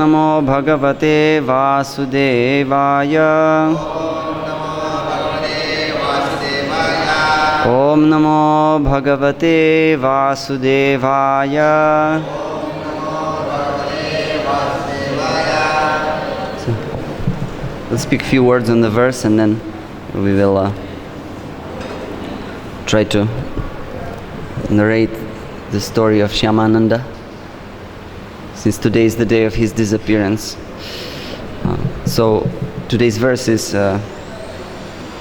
Namo Bhagavate Vasudevaya. Om Namo Bhagavate Vasudevaya. So, we'll speak a few words on the verse and then we will try to narrate the story of Shyamananda, since today is the day of his disappearance. So today's verse is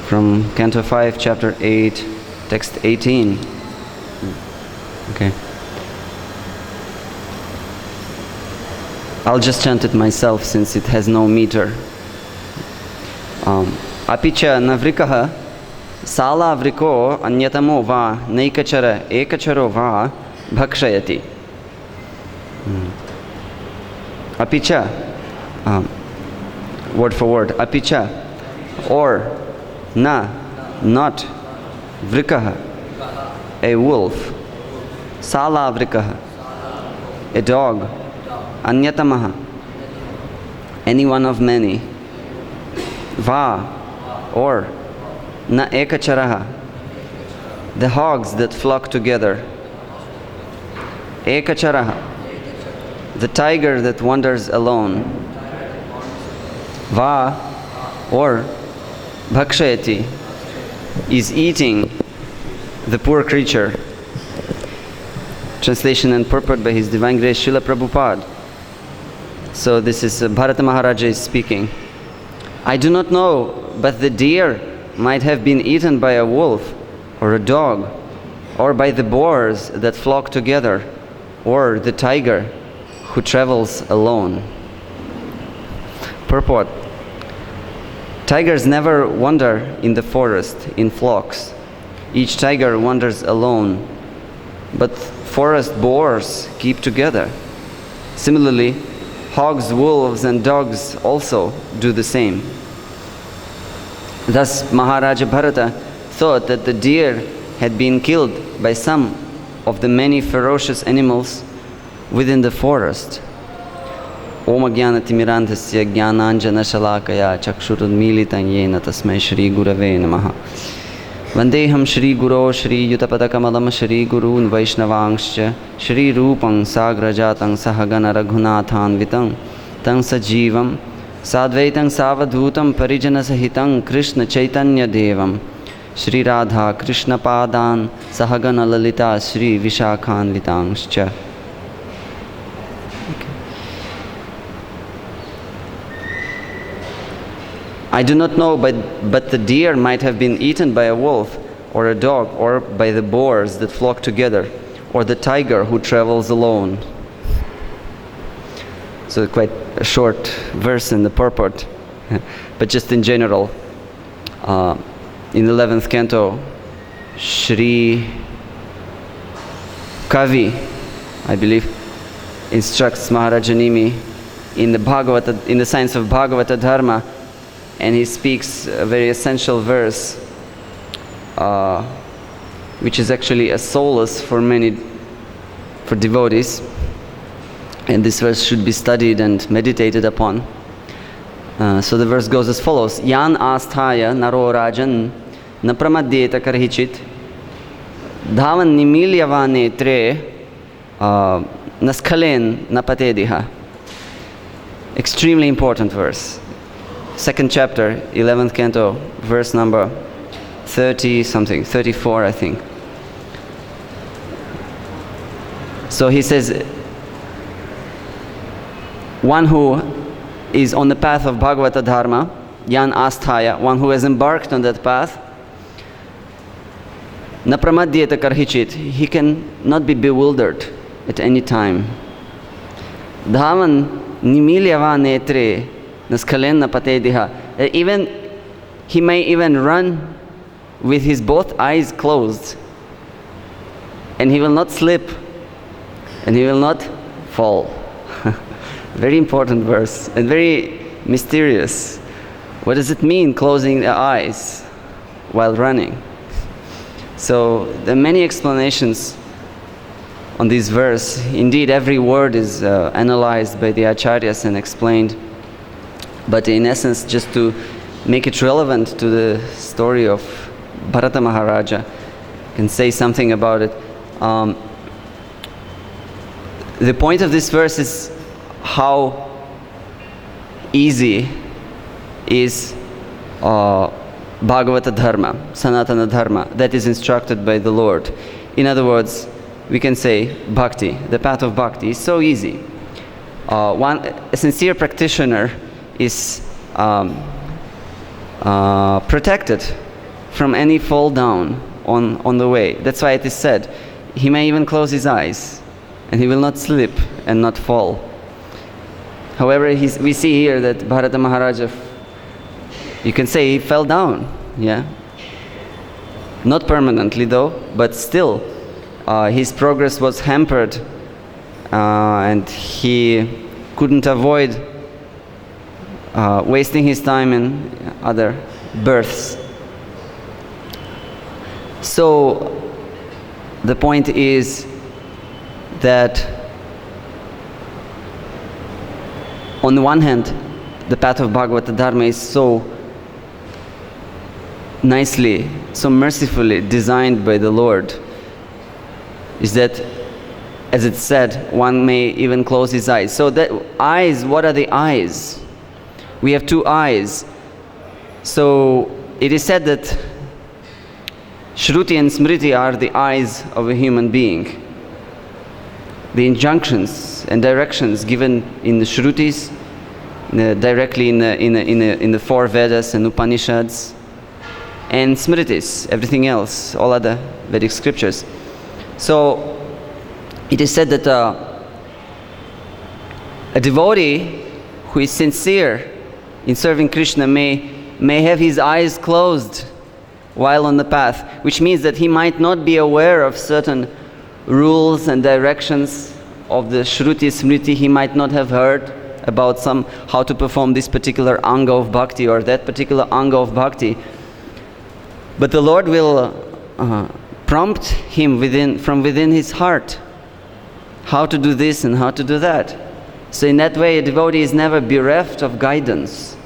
from Canto 5, Chapter 8, Text 18. Okay. I'll just chant it myself since it has no meter. Apicha navrikaha sala vriko anyatamo va naikachara ekacharo va bhakshayati. Apicha, word for word, apicha, or, na, not, vrikaha, a wolf, sala vrikaha, a dog, anyatamaha, any one of many, va, or, na ekacharaha, the hogs that flock together, ekacharaha, the tiger that wanders alone, va, or, bhakshayati, is eating the poor creature. Translation and purport by His Divine Grace Srila Prabhupada. So this is Bharata Maharaja is speaking. I do not know, but the deer might have been eaten by a wolf or a dog, or by the boars that flock together, or the tiger who travels alone. Purport. Tigers never wander in the forest in flocks. Each tiger wanders alone, but forest boars keep together. Similarly, hogs, wolves, and dogs also do the same. Thus, Maharaja Bharata thought that the deer had been killed by some of the many ferocious animals within the forest. Om Ajnana-timirandhasya jnananjana-shalakaya chakshurunmilitam yena tasmai Shri Gurave Namaha. Vandeham Shri Guro Shri Yutapadakamalam Shri Gurun Vaishnavangscha Shri Rupam Sagrajatam Sahagana Raghunathanvitam Tang Sajivam Sadvaitam Savadhutam Parijana Sahitam Krishna Chaitanya Devam Shri Radha Krishna Padan Sahagana Lalita Shri Vishakhanvitangscha. I do not know, but the deer might have been eaten by a wolf or a dog, or by the boars that flock together, or the tiger who travels alone. So quite a short verse in the purport, but just in general. In the 11th canto, Shri Kavi, I believe, instructs Maharajanimi in the science of Bhagavata Dharma, and he speaks a very essential verse, which is actually a solace for devotees. And this verse should be studied and meditated upon. So the verse goes as follows: Yan asthaya naro rajan na pramadyeta karhichit dhavan nimilyavane tre naskalen napatediha. Extremely important verse. Second chapter, 11th canto, verse number 30 something, 34 I think. So he says, one who is on the path of Bhagavata Dharma, Yan Asthaya, one who has embarked on that path, na pramadyeta karhichit, he can not be bewildered at any time. Dhavan nimilyava netre naskalen napatediha. Even he may even run with his both eyes closed, and he will not slip, and he will not fall. Very important verse and very mysterious. What does it mean, closing the eyes while running? So there are many explanations on this verse. Indeed, every word is analyzed by the acharyas and explained. But in essence, just to make it relevant to the story of Bharata Maharaja, I can say something about it. The point of this verse is how easy is Bhagavata Dharma, Sanatana Dharma, that is instructed by the Lord. In other words, we can say bhakti, the path of bhakti is so easy. A sincere practitioner is protected from any fall down on the way. That's why it is said, he may even close his eyes and he will not slip and not fall. However, we see here that Bharata Maharaja, you can say he fell down, yeah? Not permanently though, but still his progress was hampered and he couldn't avoid wasting his time in other births. So the point is that on the one hand, the path of Bhagavata Dharma is so nicely, so mercifully designed by the Lord, is that, as it said, one may even close his eyes. So that eyes, what are the eyes? We have two eyes. So it is said that Shruti and Smriti are the eyes of a human being. The injunctions and directions given in the Shrutis, directly in the four Vedas and Upanishads, and Smritis, everything else, all other Vedic scriptures. So it is said that a devotee who is sincere in serving Krishna may have his eyes closed while on the path, which means that he might not be aware of certain rules and directions of the Shruti Smriti. He might not have heard about how to perform this particular anga of bhakti or that particular anga of bhakti. But the Lord will prompt him from within his heart how to do this and how to do that. So in that way, a devotee is never bereft of guidance.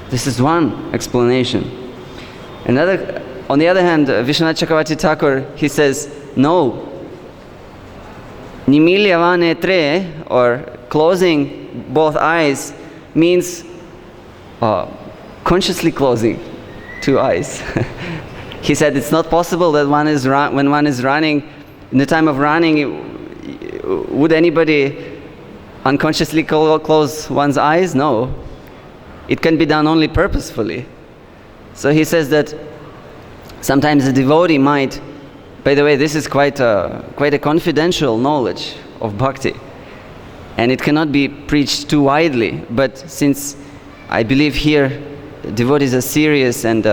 This is one explanation. On the other hand, Vishwanath Chakravarti Thakur, he says, no. Nimilya netre, or closing both eyes, means consciously closing two eyes. He said it's not possible that when one is running, in the time of running, would anybody unconsciously close one's eyes? No. It can be done only purposefully. So he says that sometimes a devotee might, by the way, this is quite a confidential knowledge of bhakti, and it cannot be preached too widely, but since I believe here devotees are serious and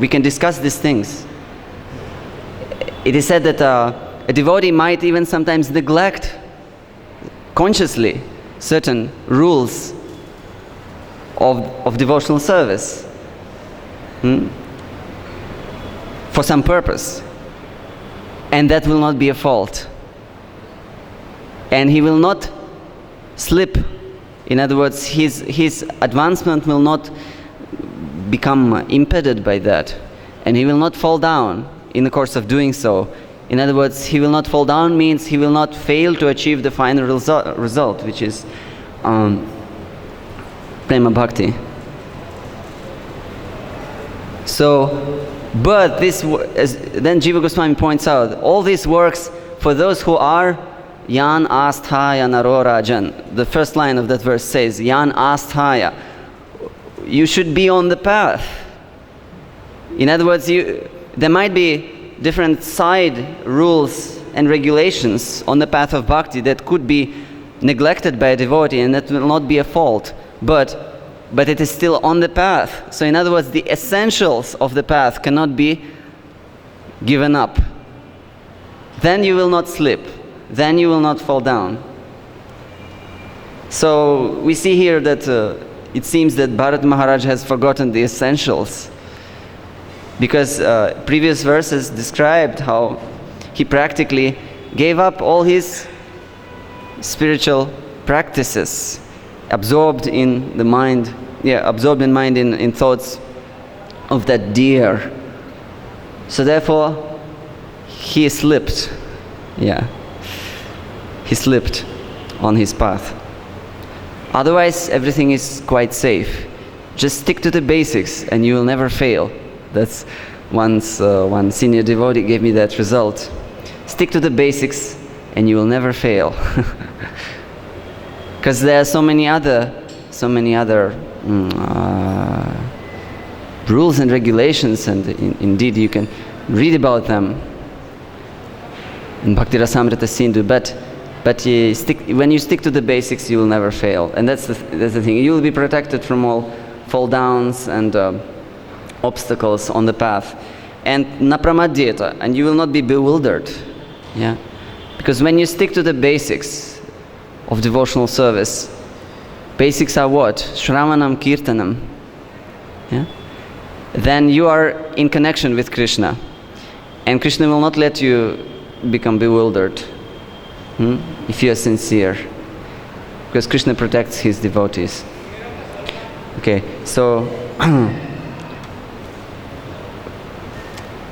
we can discuss these things. It is said that a devotee might even sometimes neglect consciously certain rules of devotional service for some purpose, and that will not be a fault, and he will not slip. In other words, his advancement will not become impeded by that, and he will not fall down in the course of doing so. In other words, he will not fall down means he will not fail to achieve the final result, which is Prema Bhakti. So, but this, then Jiva Goswami points out, all this works for those who are Yan Asthaya Naro Rajan. The first line of that verse says, Yan Asthaya. You should be on the path. In other words, there might be different side rules and regulations on the path of bhakti that could be neglected by a devotee, and that will not be a fault, but it is still on the path. So in other words, the essentials of the path cannot be given up. Then you will not slip. Then you will not fall down. So we see here that it seems that Bharat Maharaj has forgotten the essentials, because previous verses described how he practically gave up all his spiritual practices, absorbed in mind in thoughts of that deer. So therefore, he slipped. He slipped on his path. Otherwise, everything is quite safe. Just stick to the basics and you will never fail. That's one senior devotee gave me that result. Stick to the basics and you will never fail. Because there are so many other rules and regulations, and indeed you can read about them in Bhakti Rasamrita Sindhu, but when you stick to the basics, you will never fail. And that's the thing. You will be protected from all fall downs and obstacles on the path. And napramadyeta, and you will not be bewildered. Yeah? Because when you stick to the basics of devotional service, basics are what? Shravanam Kirtanam. Yeah? Then you are in connection with Krishna. And Krishna will not let you become bewildered if you are sincere. Because Krishna protects his devotees. Okay, so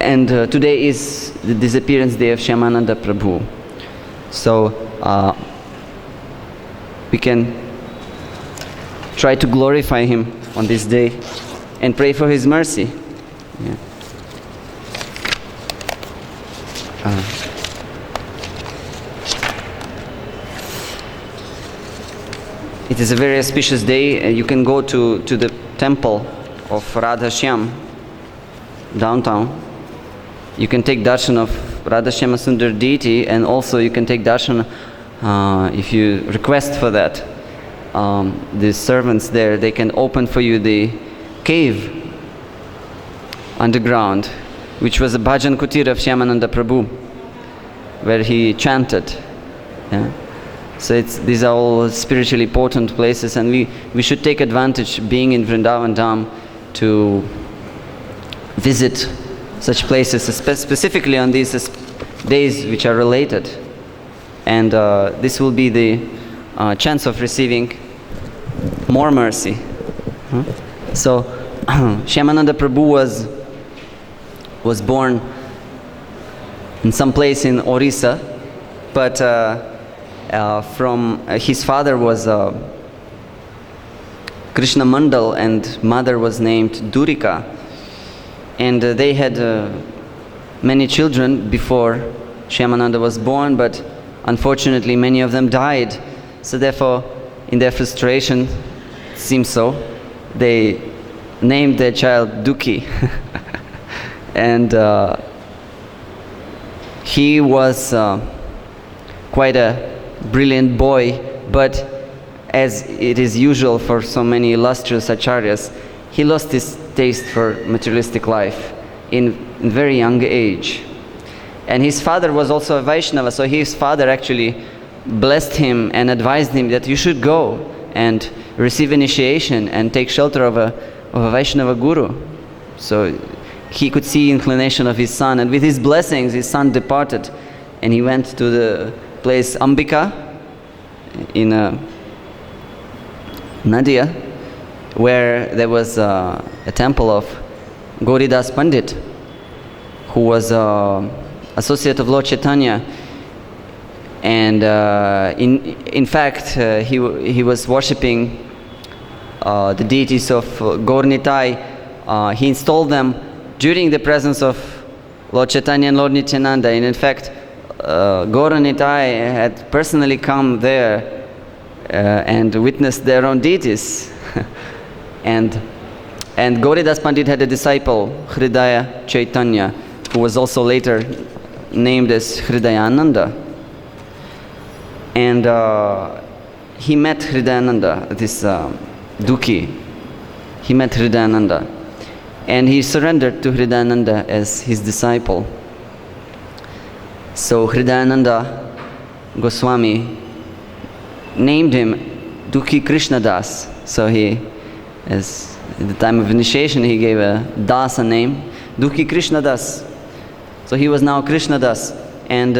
and today is the disappearance day of H.G.Nityananda Prabhu. So we can try to glorify him on this day and pray for his mercy. Yeah. It is a very auspicious day. You can go to the temple of Radha Shyam downtown. You can take darshan of Radha Shyama Sundar deity, and also you can take darshan if you request for that. The servants there, they can open for you the cave underground, which was a bhajan kutir of H.G.Nityananda Prabhu, where he chanted. Yeah? So these are all spiritually important places, and we should take advantage, being in Vrindavan Dham, to visit such places, specifically on these days which are related. And this will be the chance of receiving more mercy. So H.G.Nityananda Prabhu was born in some place in Orissa, but from his father was Krishna Mandal and mother was named Durika, and they had many children before H.G.Nityananda was born, but unfortunately many of them died. So therefore, in their frustration, it seems so, they named their child Duki. And he was quite a brilliant boy, but as it is usual for so many illustrious acharyas, he lost his taste for materialistic life in very young age. And his father was also a Vaishnava, so his father actually blessed him and advised him that you should go and receive initiation and take shelter of a Vaishnava guru. So he could see inclination of his son, and with his blessings his son departed, and he went to the place Ambika in Nadia, where there was a temple of Gauridas Pandit, who was associate of Lord Chaitanya, and in fact he was worshipping the deities of Gaur Nitai. He installed them during the presence of Lord Chaitanya and Lord Nityananda, and in fact Gaur Nitai had personally come there and witnessed their own deities. and Gauridas Pandit had a disciple, Hridaya Chaitanya, who was also later named as Hridayananda. And he met Hridayananda, this Duki. He met Hridayananda, and he surrendered to Hridayananda as his disciple. So Hridayananda Goswami named him Duki Krishnadas. So he, as at the time of initiation, he gave a Dasa name, Duki Krishnadas. So he was now Krishnadas, and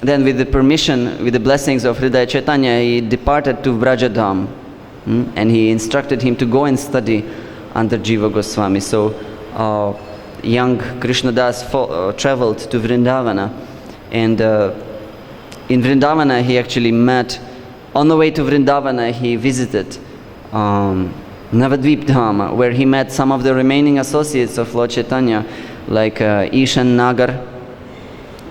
then with the permission, with the blessings of Hridaya Chaitanya, he departed to Vrajadham. And he instructed him to go and study under Jiva Goswami. So young Krishnadas traveled to Vrindavana, and in Vrindavana he actually met, on the way to Vrindavana he visited Navadvip Dhama, where he met some of the remaining associates of Lord Chaitanya, like Ishan Nagar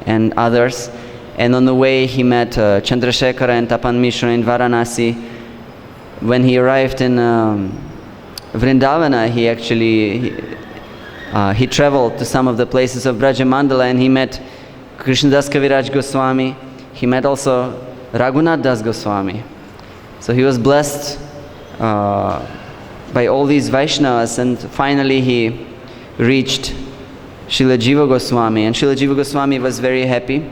and others. And on the way he met Chandrasekhara and Tapan Mishra in Varanasi. When he arrived in Vrindavana, he actually he traveled to some of the places of Brajamandala, and he met Krishnadas Kaviraj Goswami. He met also Raghunath Das Goswami. So he was blessed by all these Vaishnavas, and finally he reached Srila Jiva Goswami, and Srila Jiva Goswami was very happy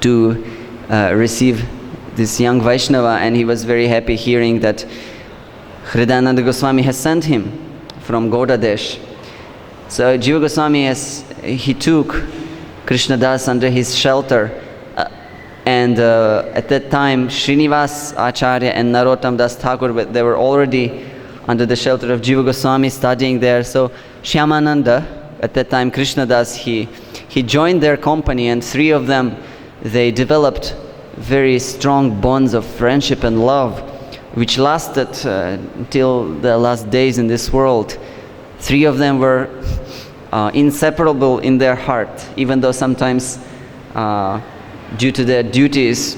to receive this young Vaishnava, and he was very happy hearing that Hridayananda Goswami has sent him from Gaudadesh. So Jiva Goswami he took Krishnadas under his shelter, and at that time Srinivas Acharya and Narottam Das Thakur, they were already under the shelter of Jiva Goswami studying there. So Shyamananda, at that time Krishnadas, he joined their company, and three of them, they developed very strong bonds of friendship and love, which lasted till the last days in this world. Three of them were inseparable in their heart, even though sometimes due to their duties,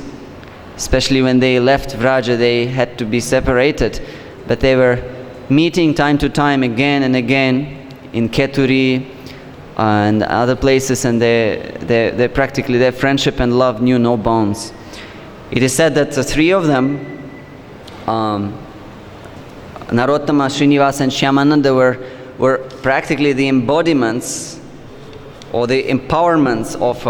especially when they left Vraja, they had to be separated. But they were meeting time to time again and again in Keturi and other places, and they practically, their friendship and love knew no bounds. It is said that the three of them, Narottama, Srinivas and Shyamananda, were practically the embodiments or the empowerments of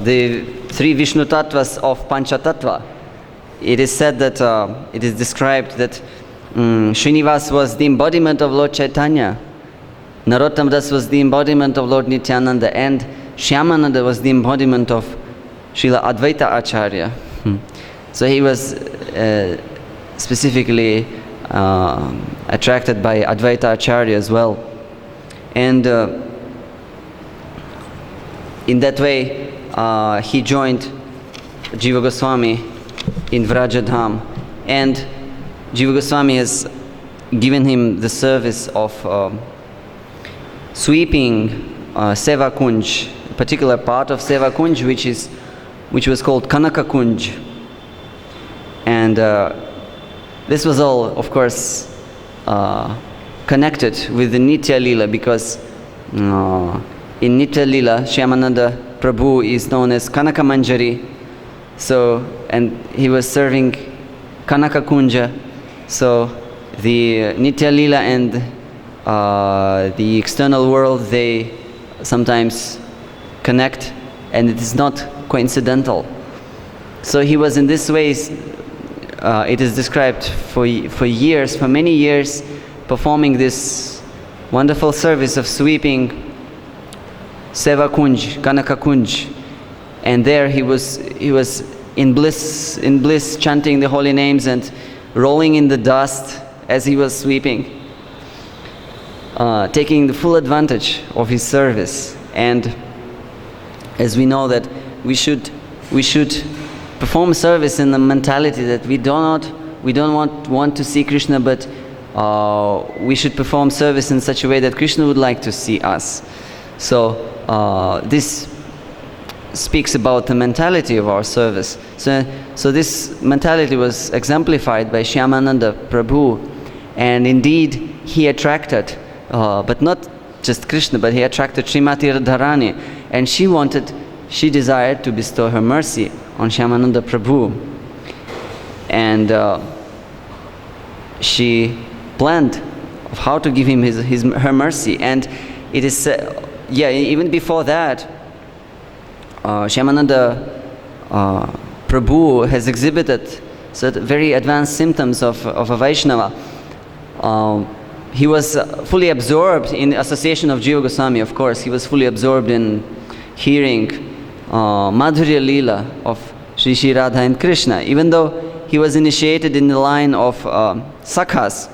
the three Vishnu Tattvas of Panchatattva. It is said that, it is described that Srinivas was the embodiment of Lord Chaitanya, Narottam Das was the embodiment of Lord Nityananda, and Shyamananda was the embodiment of Srila Advaita Acharya. So he was specifically attracted by Advaita Acharya as well. And in that way, he joined Jiva Goswami in Vrajadham. And Jiva Goswami has given him the service of sweeping Seva Kunj, a particular part of Seva Kunj, which was called Kanaka Kunj. And this was all, of course, connected with the Nitya Lila, because in Nitya Lila, Shyamananda Prabhu is known as Kanaka Manjari. So, and he was serving Kanaka Kunja. So the Nitya Lila and the external world, they sometimes connect, and it is not coincidental. So he was in this way, it is described for years, for many years, performing this wonderful service of sweeping Seva Kunj, Kanaka Kunj. And there he was in bliss, chanting the holy names and rolling in the dust as he was sweeping, taking the full advantage of his service. And as we know that we should perform service in the mentality that we don't want to see Krishna, but we should perform service in such a way that Krishna would like to see us. So this speaks about the mentality of our service. So this mentality was exemplified by Shyamananda Prabhu, and indeed he attracted, but not just Krishna, but he attracted Srimati Radharani, and she desired to bestow her mercy on Shyamananda Prabhu. And she planned of how to give him her mercy. And it is, even before that, Shyamananda Prabhu has exhibited very advanced symptoms of a Vaishnava. He was fully absorbed in the association of Jiva Goswami, of course. He was fully absorbed in hearing Madhurya Leela of Shri Shri Radha and Krishna. Even though he was initiated in the line of Sakhas,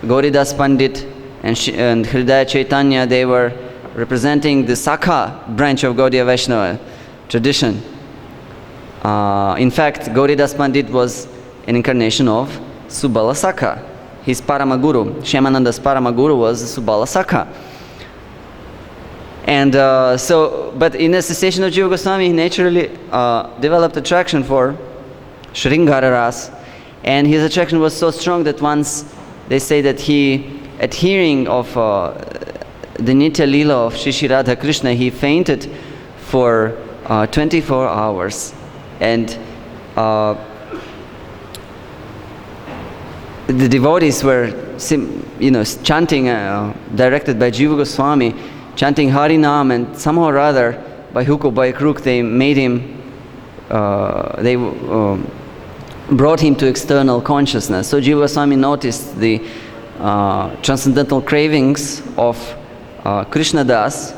Gauridas Pandit and Hridaya Chaitanya, they were representing the Sakha branch of Gaudiya Vaishnava tradition. In fact, Gauridas Pandit was an incarnation of Subala Sakha. His Paramaguru, Shyamananda's Paramaguru, was Subala Sakha. And but in association of Jiva Goswami, he naturally developed attraction for Sringara Ras, and his attraction was so strong that once they say that he, at hearing of the Nitya Leela of Shri Shri Radha Krishna, he fainted for 24 hours. And the devotees were, chanting, directed by Jiva Goswami, chanting Harinam, and somehow or other, by hook or by crook, they made him, they brought him to external consciousness. So Jiva Goswami noticed the transcendental cravings of Krishna Das,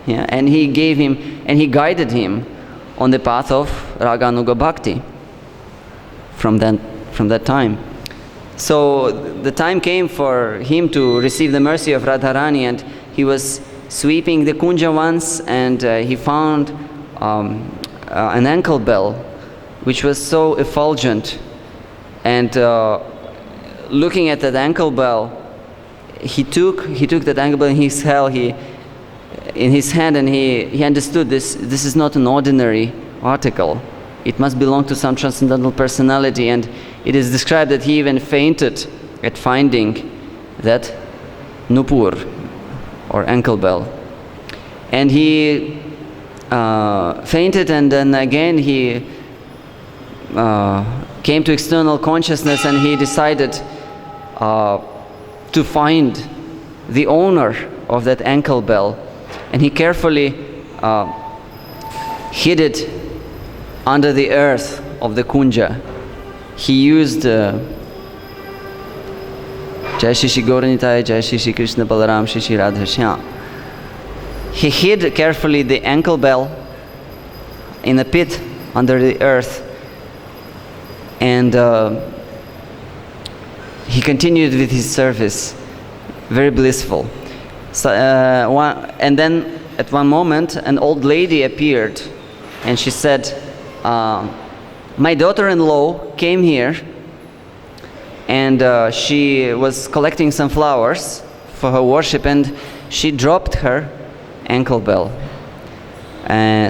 yeah, and he gave him, and he guided him on the path of Raganuga Bhakti from that time. So the time came for him to receive the mercy of Radharani, and he was sweeping the kunja once, and he found an ankle bell which was so effulgent, and looking at that ankle bell, he took that ankle bell in his hand, and he understood this is not an ordinary article. It must belong to some transcendental personality, and it is described that he even fainted at finding that nupur, or ankle bell. And he fainted, and then again he came to external consciousness, and he decided to find the owner of that ankle bell. And he carefully hid it under the earth of the kunja. He used Jai Shri Shri Gauranitai, Jai Shri Shri Krishna Balaram, Shri Shri Radha Shyam. He hid carefully the ankle bell in a pit under the earth, and he continued with his service, very blissful. So, and then at one moment, an old lady appeared, and she said, my daughter-in-law came here, and she was collecting some flowers for her worship, and she dropped her ankle bell.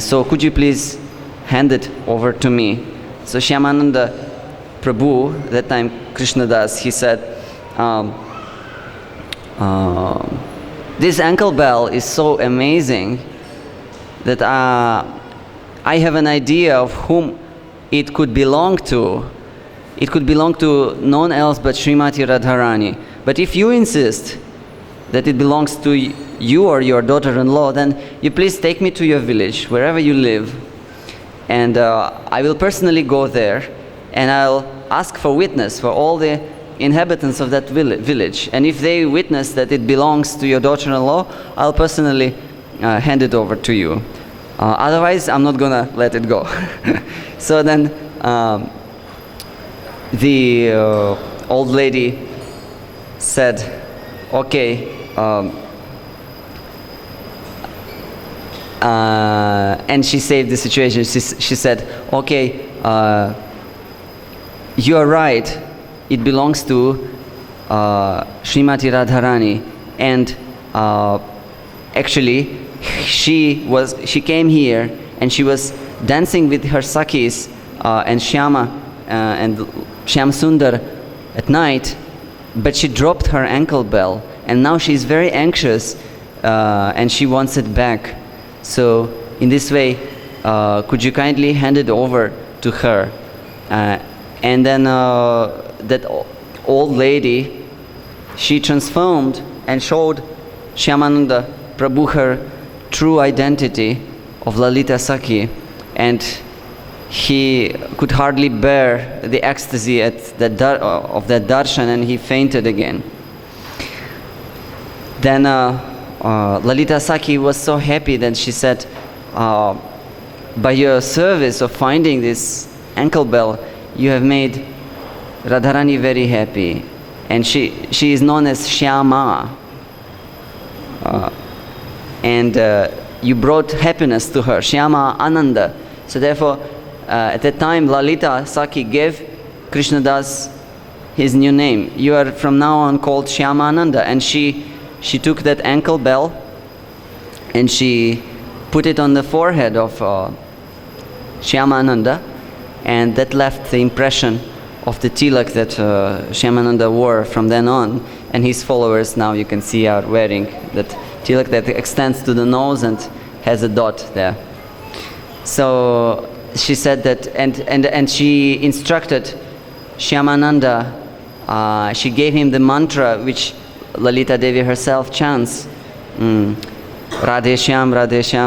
So could you please hand it over to me? So Shyamananda Prabhu, that time Krishna Das, he said, this ankle bell is so amazing that I have an idea of whom it could belong to. It could belong to none else but Srimati Radharani. But if you insist that it belongs to you or your daughter-in-law, then you please take me to your village, wherever you live, and I will personally go there, and I'll ask for witness for all the inhabitants of that village. And if they witness that it belongs to your daughter-in-law, I'll personally hand it over to you. Otherwise, I'm not gonna let it go. So then the old lady said, okay, and she saved the situation. She said, okay, you are right, it belongs to Srimati Radharani, and actually she came here and she was dancing with her Sakhis and Shyama and Shyam Sundar at night, but she dropped her ankle bell, and now she's very anxious and she wants it back. So in this way, could you kindly hand it over to her? And then that old lady, she transformed and showed Shyamananda Prabhu her true identity of Lalita Sakhi, and he could hardly bear the ecstasy at of that darshan, and he fainted again. Then Lalita Sakhi was so happy that she said, by your service of finding this ankle bell, you have made Radharani very happy. And she is known as Shyama. And you brought happiness to her, Shyama Ananda. So therefore, at that time, Lalita Saki gave Krishnadas his new name. You are from now on called Shyama Ananda. And she took that ankle bell and she put it on the forehead of Shyamananda, and that left the impression of the tilak that Shyamananda wore from then on, and his followers now you can see are wearing that tilak that extends to the nose and has a dot there. So she said that, and she instructed Shyamananda, she gave him the mantra which Lalita Devi herself chants. Radhe Shyam,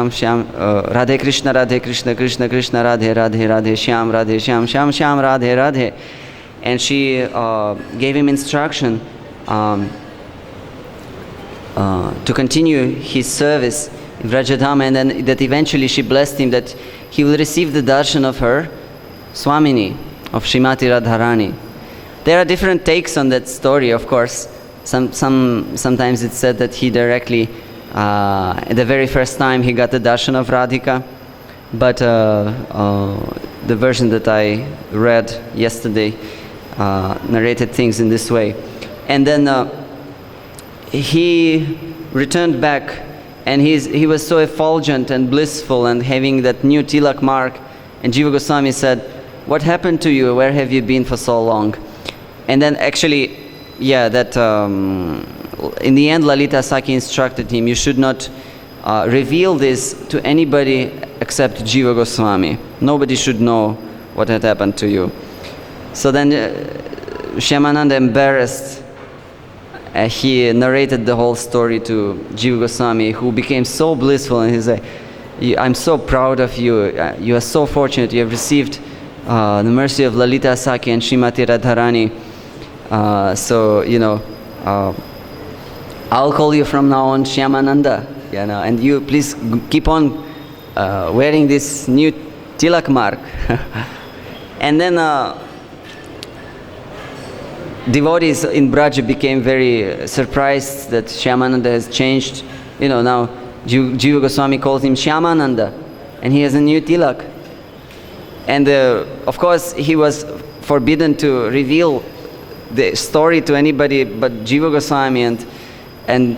Shyam, Radhe Krishna, Krishna Krishna, Radhe Radhe, Radhe Shyam, Shyam Shyam, Radhe Radhe. And she gave him instruction to continue his service in Vrajadhama, and then that eventually she blessed him that he will receive the darshan of her Swamini, of Srimati Radharani. There are different takes on that story, of course. Sometimes it's said that he directly the very first time he got the darshan of Radhika, but the version that I read yesterday narrated things in this way. And then he returned back, and he was so effulgent and blissful and having that new tilak mark, and Jiva Goswami said, "What happened to you? Where have you been for so long?" And then actually, that in the end, Lalita Saki instructed him, you should not reveal this to anybody except Jiva Goswami. Nobody should know what had happened to you. So then Shyamananda, embarrassed, he narrated the whole story to Jiva Goswami, who became so blissful, and he said, "I'm so proud of you. You are so fortunate. You have received the mercy of Lalita Saki and Srimati Radharani. I'll call you from now on Shyamananda, and you please keep on wearing this new tilak mark." And then devotees in Braj became very surprised that Shyamananda has changed. Now Jiva Goswami calls him Shyamananda, and he has a new tilak. And of course he was forbidden to reveal the story to anybody but Jiva Goswami, and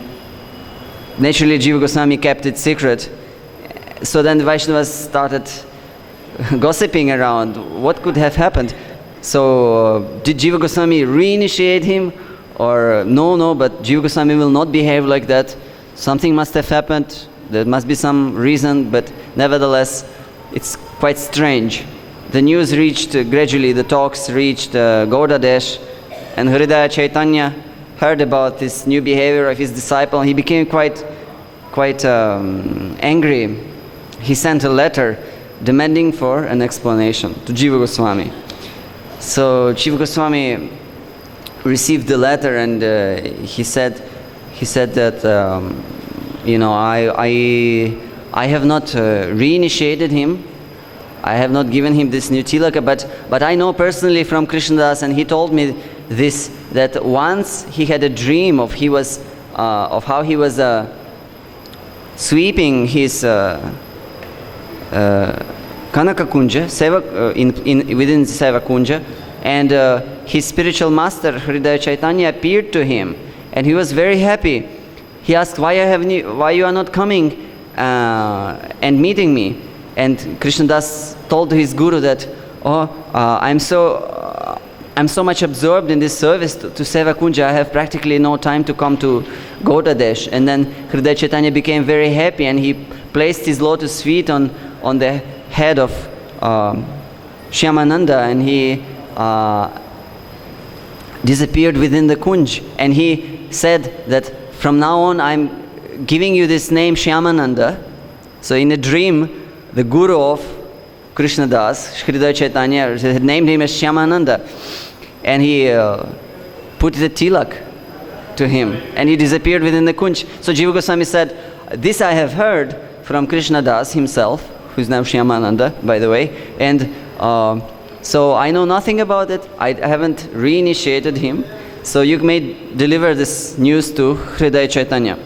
naturally Jiva Goswami kept it secret. So then the Vaishnavas started gossiping around what could have happened. So did Jiva Goswami reinitiate him, or no, but Jiva Goswami will not behave like that. Something must have happened. There must be some reason, but nevertheless it's quite strange. The news reached gradually, the talks reached Gauda Desh, and Hridaya Chaitanya heard about this new behavior of his disciple. He became quite angry. He sent a letter demanding for an explanation to Jiva Goswami. So Jiva Goswami received the letter, and he said that I have not reinitiated him. I have not given him this new tilaka, but I know personally from Krishnadas, and he told me this, that once he had a dream of how he was sweeping his Kanaka Kunja within Seva Kunja, and his spiritual master Hridaya Chaitanya appeared to him, and he was very happy. He asked, why you are not coming and meeting me? And Krishnadas told his guru that, I'm so much absorbed in this service to Seva Kunja, I have practically no time to come to Gauda Desh. And then Hridaya Chaitanya became very happy, and he placed his lotus feet on the head of Shyamananda, and he disappeared within the Kunj. And he said that from now on I'm giving you this name Shyamananda. So in a dream, the guru of Krishnadas, Hridaya Chaitanya, had named him as Shyamananda, and he put the tilak to him, and he disappeared within the Kunj. So Jiva Goswami said, this I have heard from Krishnadas himself, who's now Shyamananda, by the way. And so I know nothing about it. I haven't reinitiated him. So you may deliver this news to Hridaya Chaitanya.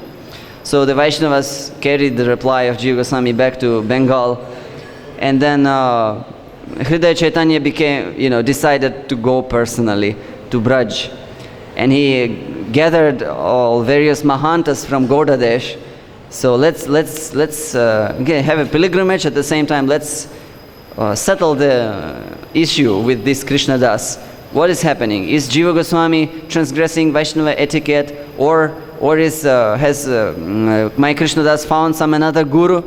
So the Vaishnavas carried the reply of Jiva Goswami back to Bengal. And then Hridaya Chaitanya decided to go personally to Braj. And he gathered all various Mahantas from Gaudadesh. So let's have a pilgrimage at the same time. Let's settle the issue with this Krishnadas. What is happening? Is Jiva Goswami transgressing Vaishnava etiquette, or has my Krishnadas found some another guru,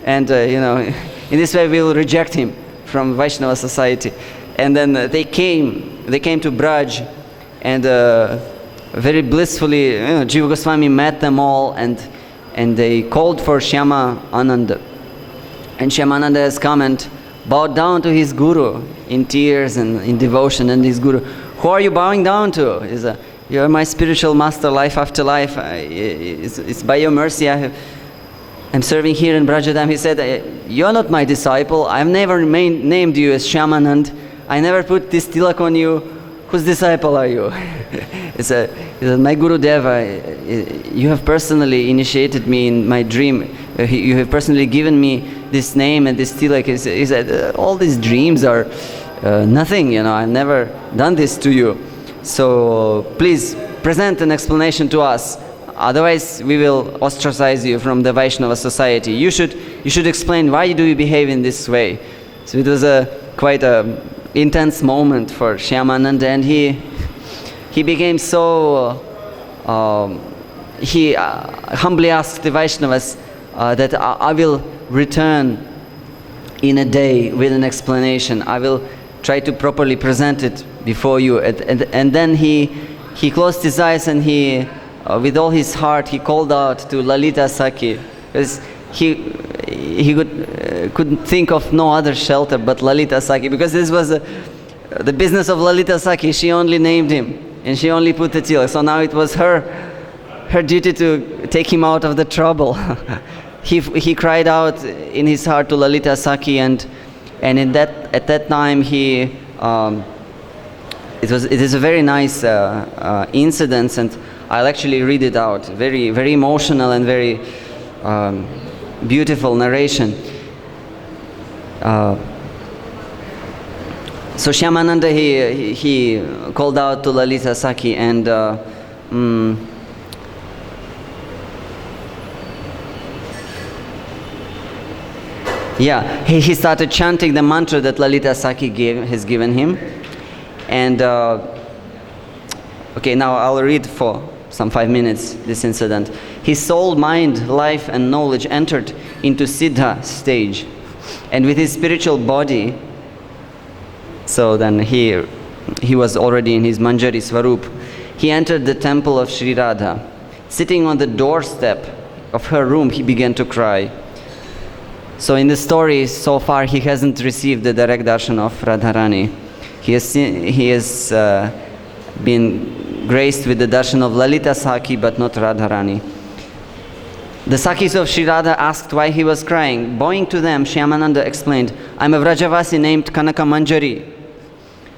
and in this way we'll reject him from Vaishnava society. And then they came to Braj, and very blissfully, Jiva Goswami met them all, and they called for Shyama Ananda. And Shyama Ananda has come and bowed down to his guru in tears and in devotion. And his guru, who are you bowing down to? You are my spiritual master, life after life. It's by your mercy I'm serving here in Brajadam. He said, you are not my disciple. I've never named you as Shyamanand. I never put this tilak on you. Whose disciple are you? He said, my Guru Deva, you have personally initiated me in my dream. You have personally given me this name and this tilak. He said, all these dreams are nothing, I've never done this to you. So please present an explanation to us. Otherwise, we will ostracize you from the Vaishnava society. You should explain why do you behave in this way. So it was quite a intense moment for Shyamananda, and he became so. He humbly asked the Vaishnavas that I will return in a day with an explanation. I will try to properly present it before you. And then he closed his eyes, and he, with all his heart, he called out to Lalita Sakhi, because he couldn't think of no other shelter but Lalita Sakhi, because this was the business of Lalita Sakhi. She only named him, and she only put the tilak. So now it was her duty to take him out of the trouble. He cried out in his heart to Lalita Sakhi, and at that time it is a very nice incident, and I'll actually read it out. Very, very emotional and very beautiful narration. So Shyamananda, he called out to Lalita Sakhi, and he started chanting the mantra that Lalita Sakhi has given him. And now I'll read for some 5 minutes this incident. His soul, mind, life and knowledge entered into Siddha stage, and with his spiritual body, so then he was already in his Manjari Swarup, he entered the temple of Sri Radha. Sitting on the doorstep of her room, he began to cry. So in the story, so far he hasn't received the direct darshan of Radharani. He has been graced with the darshan of Lalita Sakhi, but not Radharani. The Sakhis of Sri Radha asked why he was crying. Bowing to them, Shyamananda explained, I'm a Vrajavasi named Kanaka Manjari.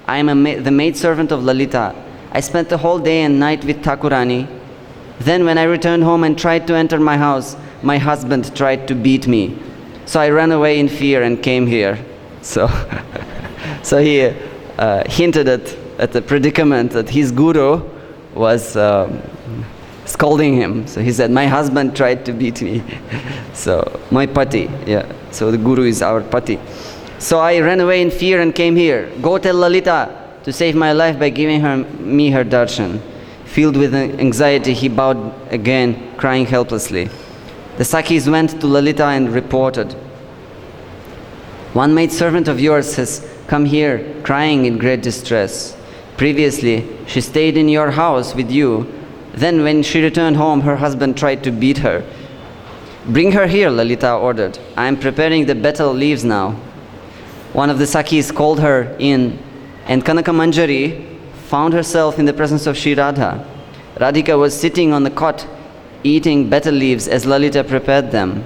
I am the maidservant of Lalita. I spent the whole day and night with Thakurani. Then when I returned home and tried to enter my house, my husband tried to beat me. So I ran away in fear and came here. So he hinted at the predicament that his guru was scolding him. So he said, my husband tried to beat me. So my pati, so the guru is our pati. So I ran away in fear and came here. Go tell Lalita to save my life by giving me her darshan. Filled with anxiety, he bowed again, crying helplessly. The Sakhis went to Lalita and reported, one maidservant of yours has come here crying in great distress. Previously, she stayed in your house with you. Then when she returned home, her husband tried to beat her. Bring her here, Lalita ordered. I am preparing the betel leaves now. One of the Sakhis called her in, and Kanaka Manjari found herself in the presence of Sri Radha. Radhika was sitting on the cot eating betel leaves as Lalita prepared them.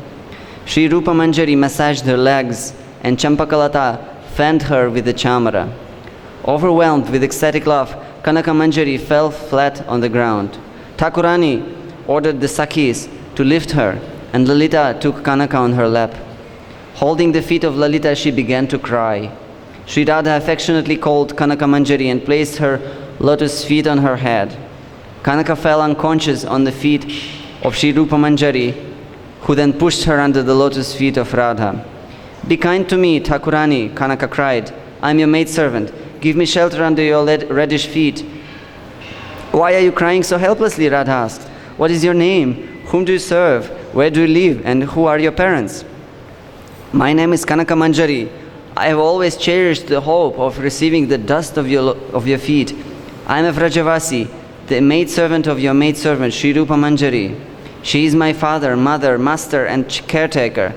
Sri Rupa Manjari massaged her legs, and Champakalata fanned her with the chamara. Overwhelmed with ecstatic love, Kanaka Manjari fell flat on the ground. Thakurani ordered the Sakhis to lift her, and Lalita took Kanaka on her lap. Holding the feet of Lalita, she began to cry. Sri Radha affectionately called Kanaka Manjari and placed her lotus feet on her head. Kanaka fell unconscious on the feet of Sri Rupa Manjari, who then pushed her under the lotus feet of Radha. "Be kind to me, Thakurani," Kanaka cried. "I am your maidservant. Give me shelter under your reddish feet." "Why are you crying so helplessly?" Radha asked. "What is your name? Whom do you serve? Where do you live? And who are your parents?" "My name is Kanaka Manjari. I have always cherished the hope of receiving the dust of your feet. I am a Vrajavasi, the maidservant of your maidservant, Sri Rupa Manjari. She is my father, mother, master, and caretaker.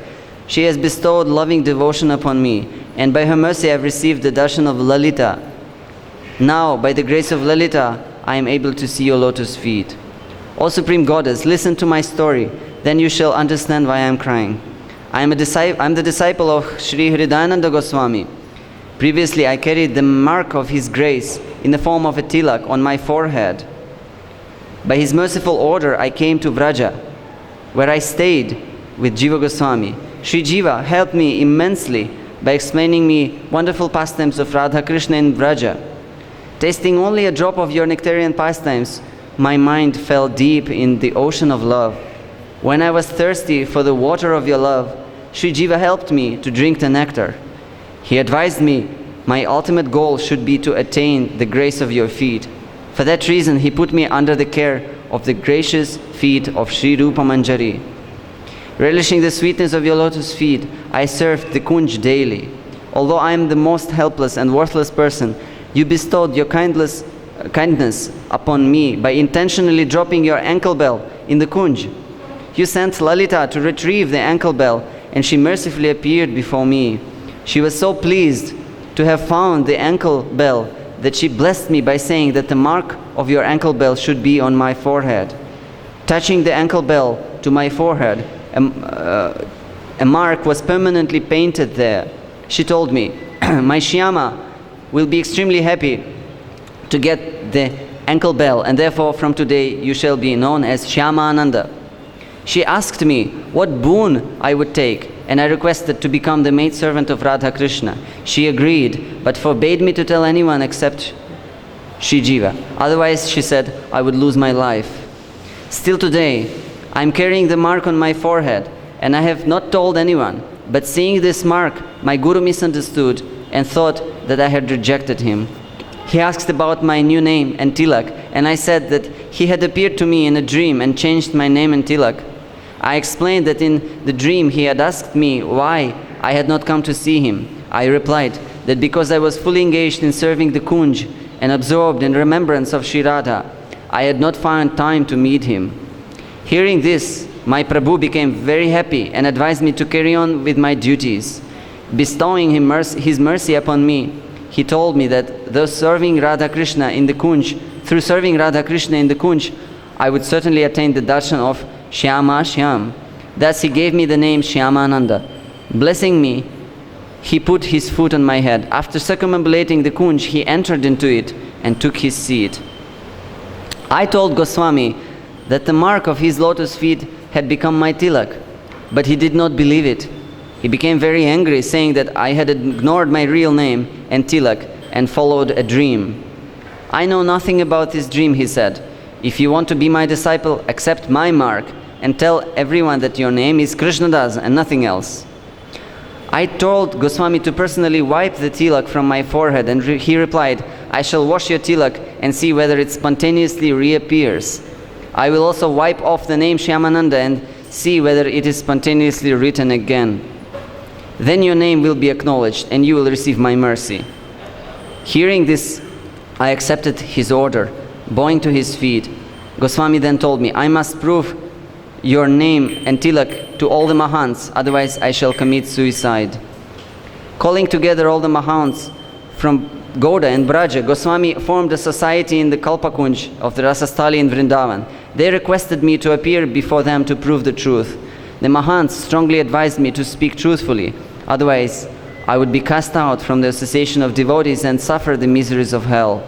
She has bestowed loving devotion upon me, and by her mercy I have received the darshan of Lalita. Now, by the grace of Lalita, I am able to see your lotus feet. O Supreme Goddess, listen to my story, then you shall understand why I am crying. I am the disciple of Sri Nityananda Goswami. Previously, I carried the mark of his grace in the form of a tilak on my forehead. By his merciful order, I came to Vraja, where I stayed with Jiva Goswami. Sri Jiva helped me immensely by explaining me wonderful pastimes of Radha Krishna in Vraja. Tasting only a drop of your nectarian pastimes, my mind fell deep in the ocean of love. When I was thirsty for the water of your love, Sri Jiva helped me to drink the nectar. He advised me my ultimate goal should be to attain the grace of your feet. For that reason, he put me under the care of the gracious feet of Sri Rupa Manjari. Relishing the sweetness of your lotus feet, I served the Kunj daily. Although I am the most helpless and worthless person, you bestowed your kindness upon me by intentionally dropping your ankle bell in the Kunj. You sent Lalita to retrieve the ankle bell, and she mercifully appeared before me. She was so pleased to have found the ankle bell that she blessed me by saying that the mark of your ankle bell should be on my forehead. Touching the ankle bell to my forehead, a mark was permanently painted there. She told me, "My Shyama will be extremely happy to get the ankle bell, and therefore from today you shall be known as Shyama Ananda." She asked me what boon I would take, and I requested to become the maidservant of Radha Krishna. She agreed, but forbade me to tell anyone except Sri Jiva. Otherwise, she said, I would lose my life. Still today, I am carrying the mark on my forehead, and I have not told anyone. But seeing this mark, my Guru misunderstood and thought that I had rejected him. He asked about my new name and tilak, and I said that he had appeared to me in a dream and changed my name and tilak. I explained that in the dream he had asked me why I had not come to see him. I replied that because I was fully engaged in serving the Kunj and absorbed in remembrance of Sri Radha, I had not found time to meet him. Hearing this, my Prabhu became very happy and advised me to carry on with my duties. Bestowing his mercy upon me, he told me that through serving Radha Krishna in the Kunj, I would certainly attain the darshan of Shyama Shyam. Thus he gave me the name Shyamananda. Blessing me, he put his foot on my head. After circumambulating the Kunj, he entered into it and took his seat. I told Goswami that the mark of his lotus feet had become my tilak, but he did not believe it. He became very angry, saying that I had ignored my real name and tilak and followed a dream. I know nothing about this dream, he said. If you want to be my disciple, accept my mark and tell everyone that your name is Krishnadas and nothing else. I told Goswami to personally wipe the tilak from my forehead, and he replied, I shall wash your tilak and see whether it spontaneously reappears. I will also wipe off the name Shyamananda and see whether it is spontaneously written again. Then your name will be acknowledged and you will receive my mercy. Hearing this, I accepted his order, bowing to his feet. Goswami then told me, I must prove your name and tilak to all the Mahants, otherwise I shall commit suicide. Calling together all the Mahants from Gauda and Braja, Goswami formed a society in the Kalpakunj of the Rasasthali in Vrindavan. They requested me to appear before them to prove the truth. The Mahants strongly advised me to speak truthfully, otherwise I would be cast out from the association of devotees and suffer the miseries of hell.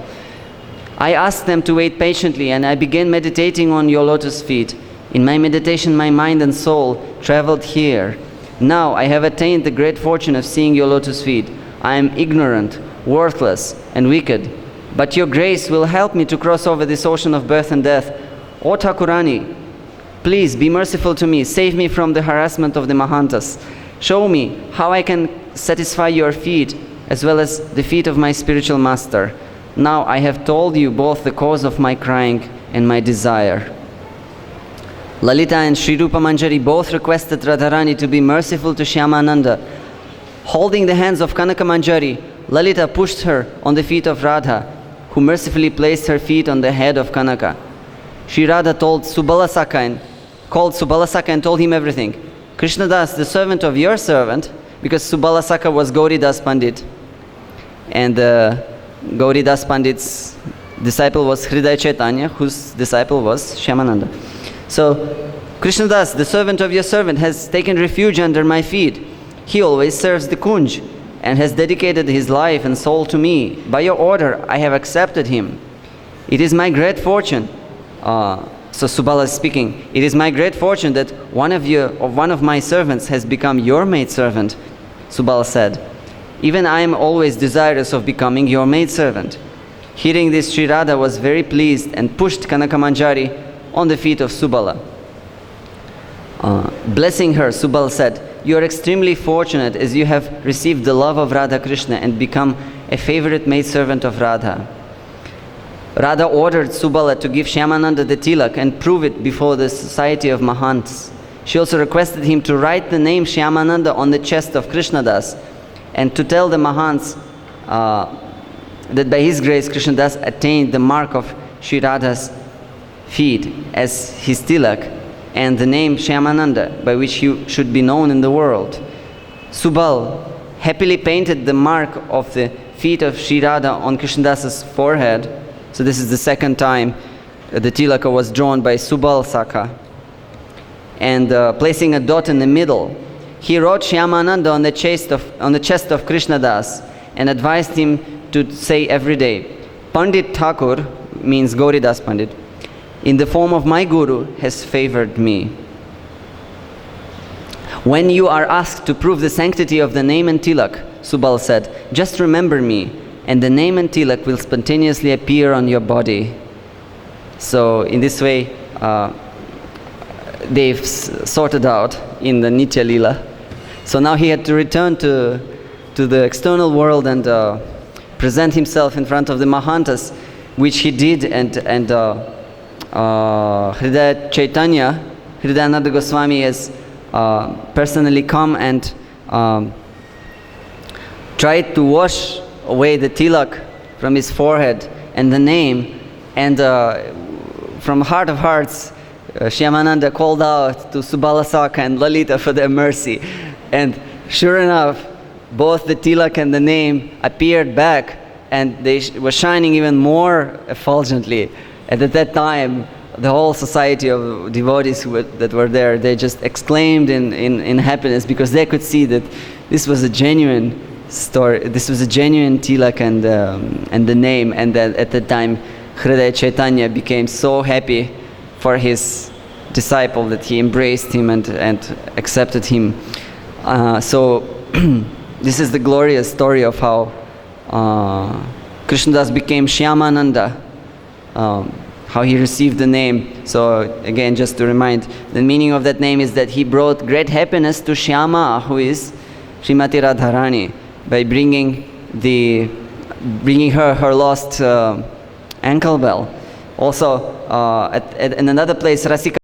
I asked them to wait patiently, and I began meditating on your lotus feet. In my meditation, my mind and soul traveled here. Now I have attained the great fortune of seeing your lotus feet. I am ignorant, worthless, and wicked, but your grace will help me to cross over this ocean of birth and death. O Thakurani, please be merciful to me. Save me from the harassment of the Mahantas. Show me how I can satisfy your feet as well as the feet of my spiritual master. Now I have told you both the cause of my crying and my desire. Lalita and Sri Rupa Manjari both requested Radharani to be merciful to Shyamananda. Holding the hands of Kanaka Manjari, Lalita pushed her on the feet of Radha, who mercifully placed her feet on the head of Kanaka. Sri Radha called Subalasaka and told him everything. Krishnadas, the servant of your servant, because Subalasaka was Gauridas Pandit, and Gauridas Pandit's disciple was Hridaya Chaitanya, whose disciple was Shyamananda. So, Krishnadas, the servant of your servant, has taken refuge under my feet. He always serves the Kunj and has dedicated his life and soul to me. By your order, I have accepted him. It is my great fortune. So Subala is speaking. It is my great fortune that one of my servants has become your maidservant. Subala said, even I am always desirous of becoming your maidservant. Hearing this, Sri Radha was very pleased and pushed Kanaka Manjari on the feet of Subala. Blessing her, Subala said, you are extremely fortunate as you have received the love of Radha Krishna and become a favorite maidservant of Radha. Radha ordered Subala to give Shyamananda the tilak and prove it before the society of Mahants. She also requested him to write the name Shyamananda on the chest of Krishnadas and to tell the Mahants that by his grace Krishnadas attained the mark of Sri Radha's feet as his tilak and the name Shyamananda by which he should be known in the world. Subal happily painted the mark of the feet of Sri Radha on Krishnadasa's forehead. So this is the second time the tilaka was drawn by Subal Saka. And placing a dot in the middle, he wrote Shyamananda on the chest of Krishnadas and advised him to say every day, Pandit Thakur, means Gauridas Pandit, in the form of my Guru has favored me. When you are asked to prove the sanctity of the name and tilak, Subal said, just remember me, and the name and tilak will spontaneously appear on your body. So in this way, they've sorted out in the Nitya Lila. So now he had to return to the external world and present himself in front of the Mahantas, which he did, and Hridaya Chaitanya, Hridayananda Goswami has personally come and tried to wash away the tilak from his forehead and the name, and from heart of hearts, Shyamananda called out to Subalasaka and Lalita for their mercy, and sure enough, both the tilak and the name appeared back, and they were shining even more effulgently. And at that time, the whole society of devotees that were there, they just exclaimed in happiness, because they could see that this was a genuine story, this was a genuine tilak and the name, and that at that time Hridaya Chaitanya became so happy for his disciple that he embraced him and accepted him. So this is the glorious story of how Krishnadas became Shyamananda, how he received the name. So again, just to remind, the meaning of that name is that he brought great happiness to Shyama, who is Srimati Radharani, by bringing her lost ankle bell. Also, in another place, Rasika